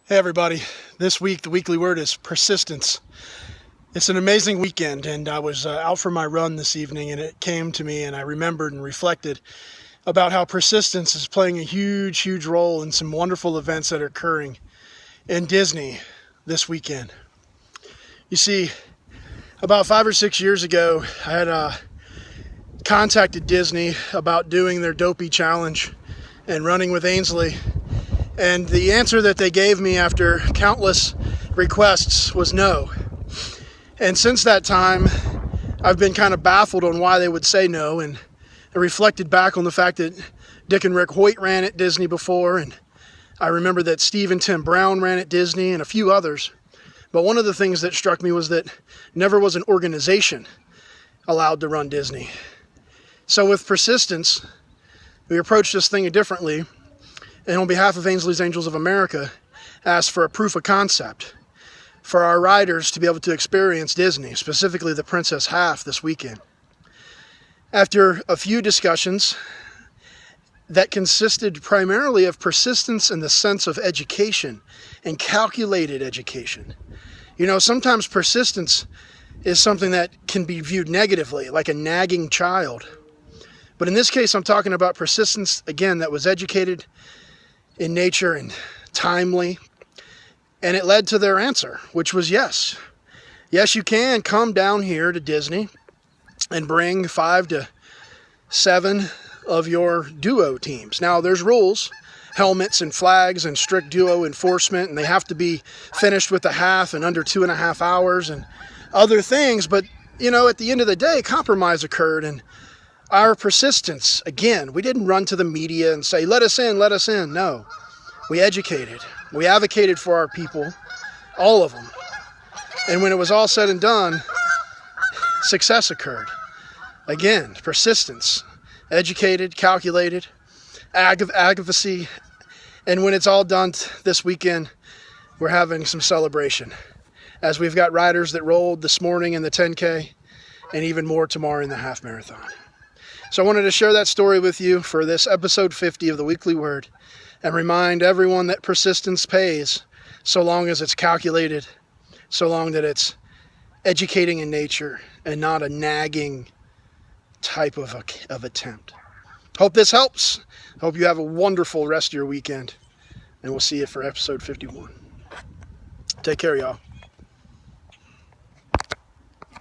Hey everybody, this week the weekly word is persistence. It's an amazing weekend, and I was out for my run this evening, and it came to me, and I remembered and reflected about how persistence is playing a huge role in some wonderful events that are occurring in Disney this weekend. You see, about 5 or 6 years ago, I had contacted Disney about doing their Dopey challenge and running with Ainsley. And the answer that they gave me after countless requests was no. And since that time, I've been kind of baffled on why they would say no. And I reflected back on the fact that Dick and Rick Hoyt ran at Disney before. And I remember that Steve and Tim Brown ran at Disney and a few others. But one of the things that struck me was that never was an organization allowed to run Disney. So with persistence, we approached this thing differently. And on behalf of Ainsley's Angels of America, asked for a proof of concept for our riders to be able to experience Disney, specifically the Princess Half this weekend. After a few discussions that consisted primarily of persistence in the sense of education and calculated education. You know, sometimes persistence is something that can be viewed negatively, like a nagging child. But in this case, I'm talking about persistence, again, that was educated in nature and timely, and it led to their answer, which was yes. Yes, you can come down here to Disney and bring 5 to 7 of your duo teams. Now, there's rules, helmets and flags and strict duo enforcement, and they have to be finished with a half in under 2.5 hours and other things, but, you know, at the end of the day, compromise occurred, and our persistence, again, we didn't run to the media and say, let us in, let us in. No, we educated. We advocated for our people, all of them. And when it was all said and done, success occurred. Again, persistence, educated, calculated, advocacy. And when it's all done this weekend, we're having some celebration, as we've got riders that rolled this morning in the 10K and even more tomorrow in the half marathon. So I wanted to share that story with you for this episode 50 of the Weekly Word and remind everyone that persistence pays, so long as it's calculated, so long that it's educating in nature and not a nagging type of attempt. Hope this helps. Hope you have a wonderful rest of your weekend, and we'll see you for episode 51. Take care, y'all.